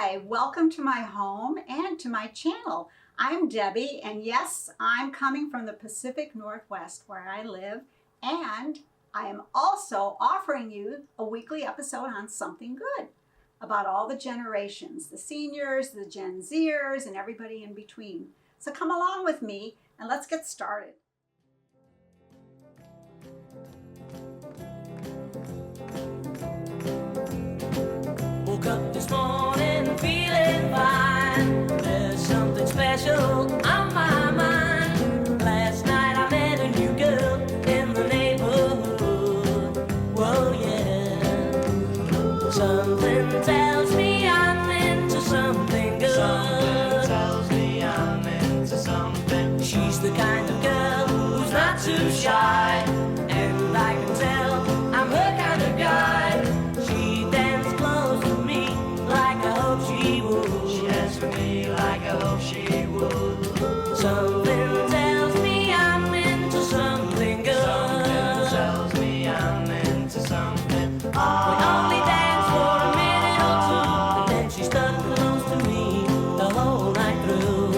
Hi, welcome to my home and to my channel. I'm Debbie, and yes, I'm coming from the Pacific Northwest where I live, and I am also offering you a weekly episode on something good about all the generations, the seniors, the Gen Zers, and everybody in between. So come along with me and let's get started. Woke up this morning feeling fine. There's something special on my mind. Last night I met a new girl in the neighborhood. Whoa, yeah. Something tells me I'm into something good. Something tells me I'm into something. She's the kind of girl who's not too shy, and I can tell I'm her kind of guy. She danced close to me like I hope she would. She danced for me like I hope she would. Something tells me I'm into something good. Something tells me I'm into something. We only danced for a minute or two, and then she stuck close to me the whole night through.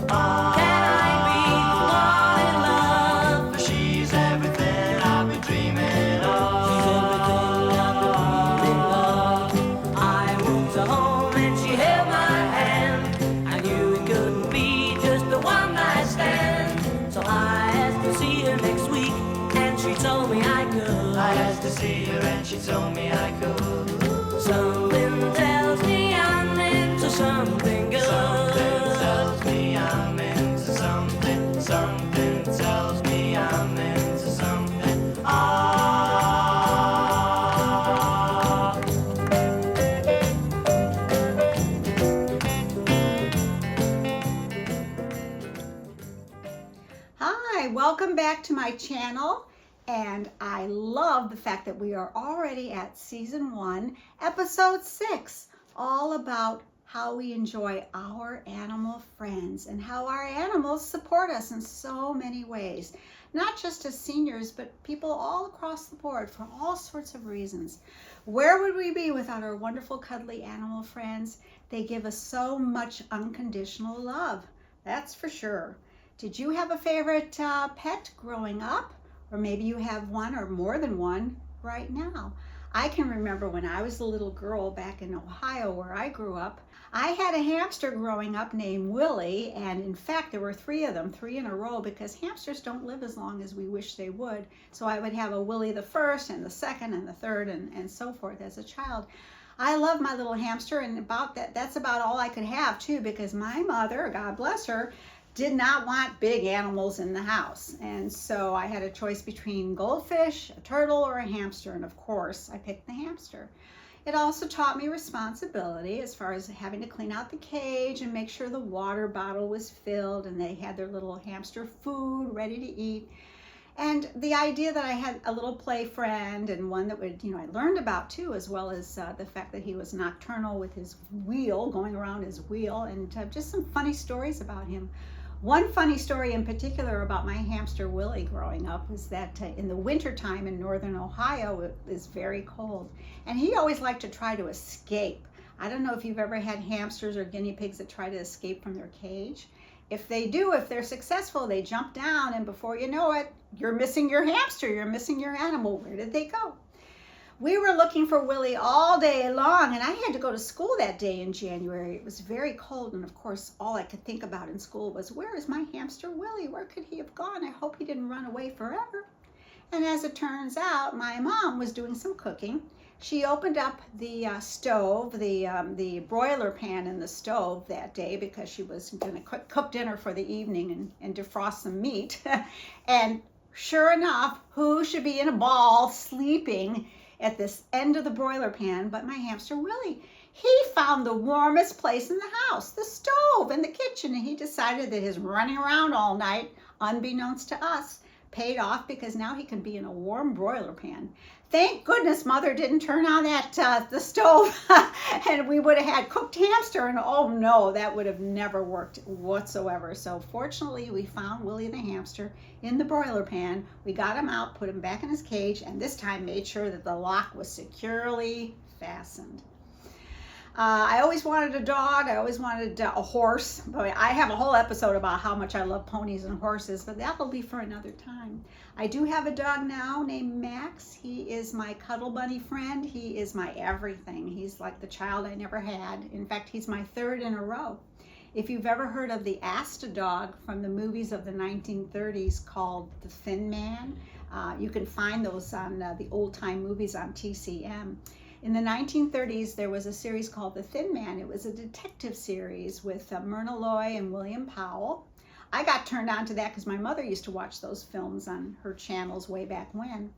Can I be the one in love? For she's everything I've been dreaming of. She's everything I've been dreaming of. I moved her home and she held my hand. I knew it couldn't be just a one night stand. So I asked to see her next week, and she told me I could. I asked to see her and she told me I could. Something tells me I'm into something good. Something tells me I'm into something. Something tells me I'm into something. Hi, welcome back to my channel, and I love the fact that we are already at season 1, episode 6, all about how we enjoy our animal friends and how our animals support us in so many ways, not just as seniors, but people all across the board for all sorts of reasons. Where would we be without our wonderful cuddly animal friends? They give us so much unconditional love, that's for sure. Did you have a favorite pet growing up? Or maybe you have one or more than one right now. I can remember when I was a little girl back in Ohio where I grew up, I had a hamster growing up named Willie, and in fact there were 3 of them, 3 in a row, because hamsters don't live as long as we wish they would. So I would have a Willie the first and the second and the third and so forth as a child. I love my little hamster, and that's about all I could have too, because my mother, God bless her, did not want big animals in the house. And so I had a choice between goldfish, a turtle, or a hamster. And of course, I picked the hamster. It also taught me responsibility as far as having to clean out the cage and make sure the water bottle was filled and they had their little hamster food ready to eat. And the idea that I had a little play friend, and one that would, I learned about too, as well as the fact that he was nocturnal with his wheel, going around his wheel, and just some funny stories about him. One funny story in particular about my hamster Willie growing up was that in the wintertime in northern Ohio, it is very cold, and he always liked to try to escape. I don't know if you've ever had hamsters or guinea pigs that try to escape from their cage. If they do, if they're successful, they jump down, and before you know it, you're missing your hamster, you're missing your animal. Where did they go? We were looking for Willie all day long, and I had to go to school that day in January. It was very cold, and of course, all I could think about in school was, where is my hamster Willie? Where could he have gone? I hope he didn't run away forever. And as it turns out, my mom was doing some cooking. She opened up the stove, the broiler pan in the stove that day, because she was going to cook dinner for the evening and defrost some meat. And sure enough, who should be in a ball sleeping at this end of the broiler pan but my hamster Willie? He found the warmest place in the house, the stove in the kitchen, and he decided that his running around all night, unbeknownst to us, paid off, because now he can be in a warm broiler pan. Thank goodness Mother didn't turn on the stove and we would have had cooked hamster, and oh no, that would have never worked whatsoever. So fortunately we found Willie the hamster in the broiler pan. We got him out, put him back in his cage, and this time made sure that the lock was securely fastened. I always wanted a dog. I always wanted a horse. But I have a whole episode about how much I love ponies and horses, but that will be for another time. I do have a dog now named Max. He is my cuddle bunny friend. He is my everything. He's like the child I never had. In fact, he's my third in a row. If you've ever heard of the Asta dog from the movies of the 1930s called The Thin Man, you can find those on the old-time movies on TCM. In the 1930s, there was a series called The Thin Man. It was a detective series with Myrna Loy and William Powell. I got turned on to that because my mother used to watch those films on her channels way back when.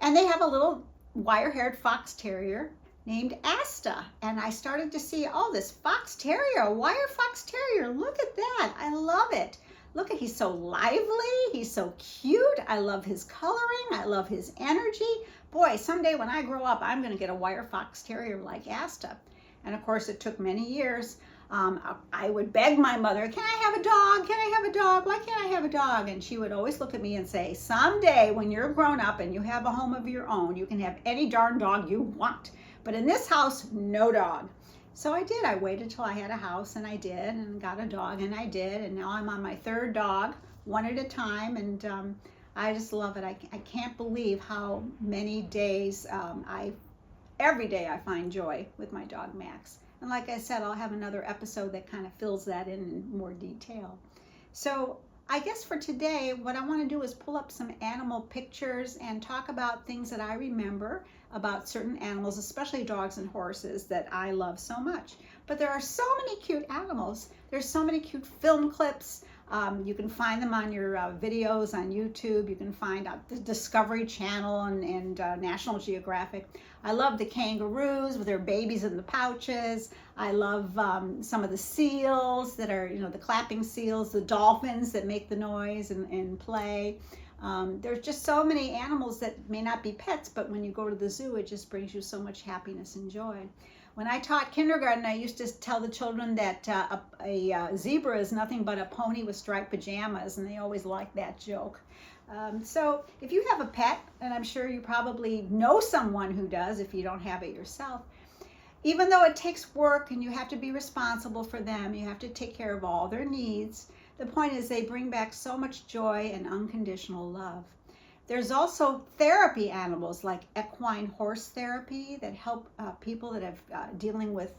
And they have a little wire-haired fox terrier named Asta. And I started to see, oh, this fox terrier, a wire fox terrier. Look at that. I love it. Look at, he's so lively. He's so cute. I love his coloring. I love his energy. Boy, someday when I grow up, I'm going to get a wire fox terrier like Asta. And of course, it took many years. I would beg my mother, can I have a dog? Can I have a dog? Why can't I have a dog? And she would always look at me and say, someday when you're grown up and you have a home of your own, you can have any darn dog you want. But in this house, no dog. So I did. I waited till I had a house, and I did, and got a dog, and I did. And now I'm on my third dog, one at a time. And I just love it. I can't believe how many days, every day I find joy with my dog Max. And like I said, I'll have another episode that kind of fills that in more detail. So I guess for today, what I want to do is pull up some animal pictures and talk about things that I remember about certain animals, especially dogs and horses, that I love so much. But there are so many cute animals. There's so many cute film clips. You can find them on your videos on YouTube. You can find the Discovery Channel and National Geographic. I love the kangaroos with their babies in the pouches. I love some of the seals that are, the clapping seals, the dolphins that make the noise and play. There's just so many animals that may not be pets, but when you go to the zoo, it just brings you so much happiness and joy. When I taught kindergarten, I used to tell the children that a zebra is nothing but a pony with striped pajamas, and they always liked that joke. So if you have a pet, and I'm sure you probably know someone who does if you don't have it yourself, even though it takes work and you have to be responsible for them, you have to take care of all their needs, the point is they bring back so much joy and unconditional love. There's also therapy animals like equine horse therapy that help people that have dealing with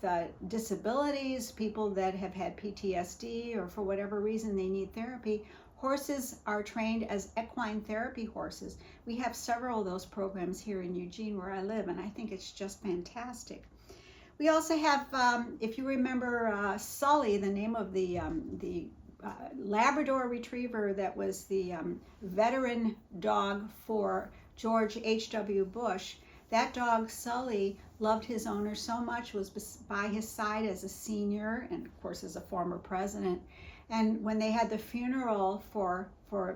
disabilities, people that have had PTSD or for whatever reason they need therapy. Horses are trained as equine therapy horses. We have several of those programs here in Eugene where I live, and I think it's just fantastic. We also have, if you remember Sully, the name of the Labrador Retriever that was the veteran dog for George H.W. Bush. That dog, Sully, loved his owner so much, was by his side as a senior and, of course, as a former president. And when they had the funeral for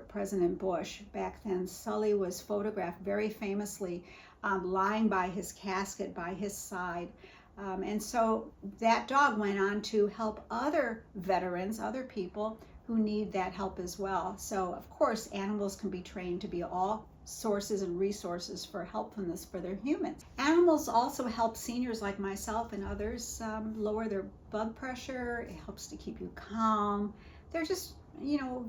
President Bush back then, Sully was photographed very famously lying by his casket, by his side. And so that dog went on to help other veterans, other people who need that help as well. So, of course, animals can be trained to be all sources and resources for helpfulness for their humans. Animals also help seniors like myself and others lower their blood pressure. It helps to keep you calm. They're just,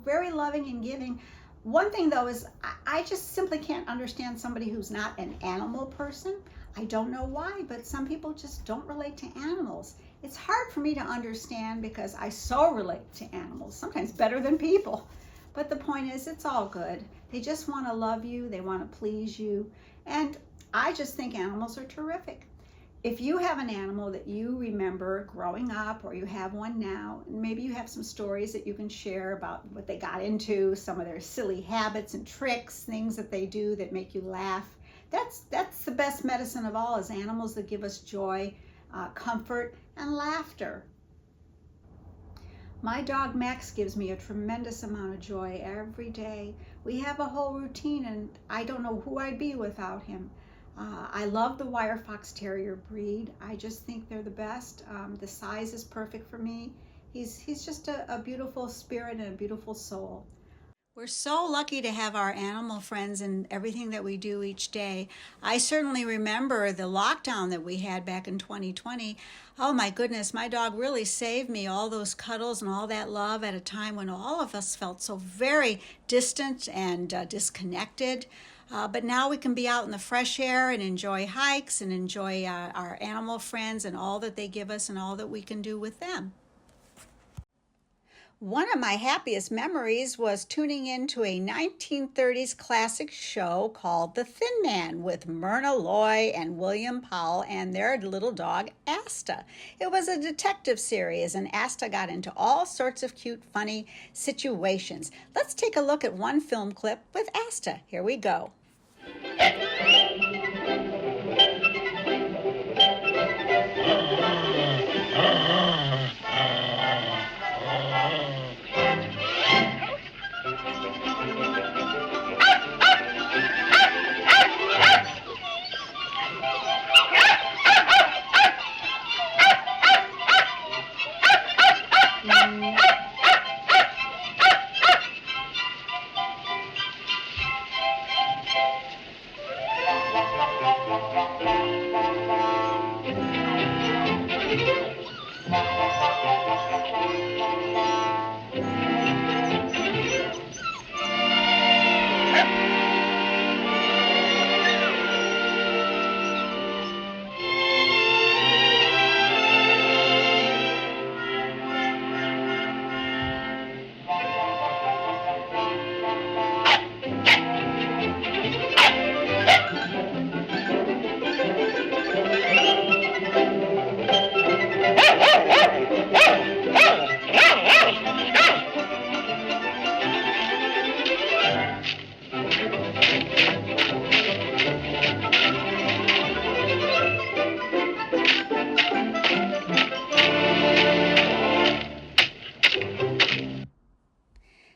very loving and giving. One thing, though, is I just simply can't understand somebody who's not an animal person. I don't know why, but some people just don't relate to animals. It's hard for me to understand because I so relate to animals, sometimes better than people. But the point is, it's all good. They just want to love you. They want to please you. And I just think animals are terrific. If you have an animal that you remember growing up, or you have one now, and maybe you have some stories that you can share about what they got into, some of their silly habits and tricks, things that they do that make you laugh. That's the best medicine of all, is animals that give us joy, comfort, and laughter. My dog Max gives me a tremendous amount of joy every day. We have a whole routine, and I don't know who I'd be without him. I love the wire fox terrier breed. I just think they're the best. The size is perfect for me. He's just a beautiful spirit and a beautiful soul. We're so lucky to have our animal friends in everything that we do each day. I certainly remember the lockdown that we had back in 2020. Oh my goodness, my dog really saved me all those cuddles and all that love at a time when all of us felt so very distant and disconnected. But now we can be out in the fresh air and enjoy hikes and enjoy our animal friends and all that they give us and all that we can do with them. One of my happiest memories was tuning into a 1930s classic show called The Thin Man with Myrna Loy and William Powell and their little dog, Asta. It was a detective series, and Asta got into all sorts of cute, funny situations. Let's take a look at one film clip with Asta. Here we go.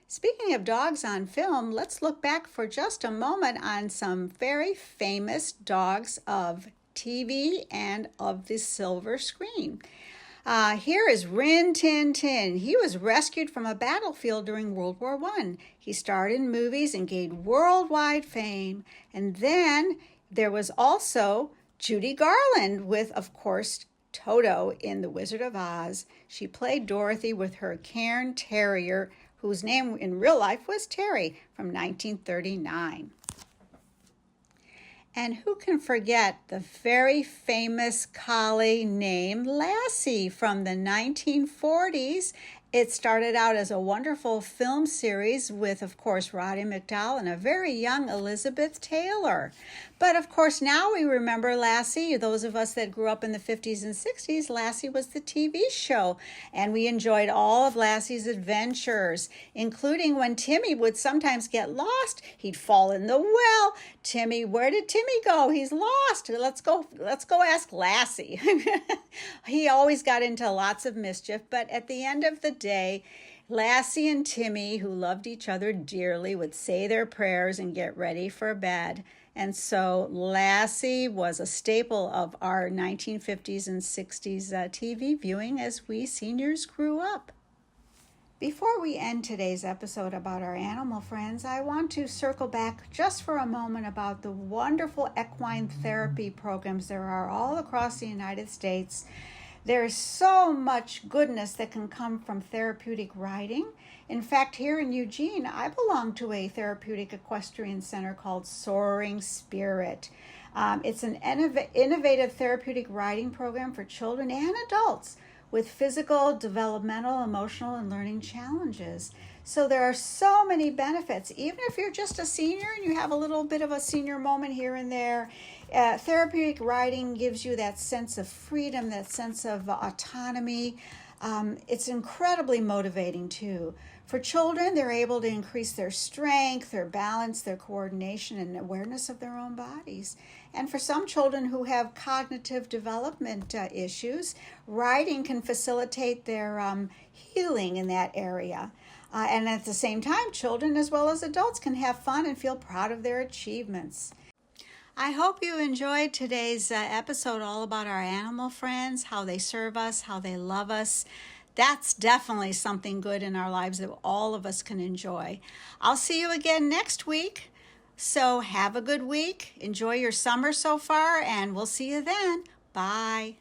Speaking of dogs on film, let's look back for just a moment on some very famous dogs of TV and of the silver screen. Here is Rin Tin Tin. He was rescued from a battlefield during World War I. He starred in movies and gained worldwide fame. And then there was also Judy Garland with, of course, Toto in The Wizard of Oz. She played Dorothy with her Cairn Terrier, whose name in real life was Terry, from 1939. And who can forget the very famous collie named Lassie from the 1940s? It started out as a wonderful film series with, of course, Roddy McDowall and a very young Elizabeth Taylor. But, of course, now we remember Lassie. Those of us that grew up in the 50s and 60s, Lassie was the TV show. And we enjoyed all of Lassie's adventures, including when Timmy would sometimes get lost. He'd fall in the well. Timmy, where did Timmy go? He's lost. Let's go ask Lassie. He always got into lots of mischief, but at the end of the day, Lassie and Timmy, who loved each other dearly, would say their prayers and get ready for bed. And so Lassie was a staple of our 1950s and 60s TV viewing as we seniors grew up. Before we end today's episode about our animal friends, I want to circle back just for a moment about the wonderful equine therapy programs there are all across the United States. There's so much goodness that can come from therapeutic riding. In fact, here in Eugene, I belong to a therapeutic equestrian center called Soaring Spirit. It's an innovative therapeutic riding program for children and adults with physical, developmental, emotional, and learning challenges. So there are so many benefits. Even if you're just a senior and you have a little bit of a senior moment here and there, therapeutic riding gives you that sense of freedom, that sense of autonomy. It's incredibly motivating too. For children, they're able to increase their strength, their balance, their coordination, and awareness of their own bodies. And for some children who have cognitive development issues, riding can facilitate their healing in that area. And at the same time, children as well as adults can have fun and feel proud of their achievements. I hope you enjoyed today's episode all about our animal friends, how they serve us, how they love us. That's definitely something good in our lives that all of us can enjoy. I'll see you again next week. So have a good week. Enjoy your summer so far, and we'll see you then. Bye.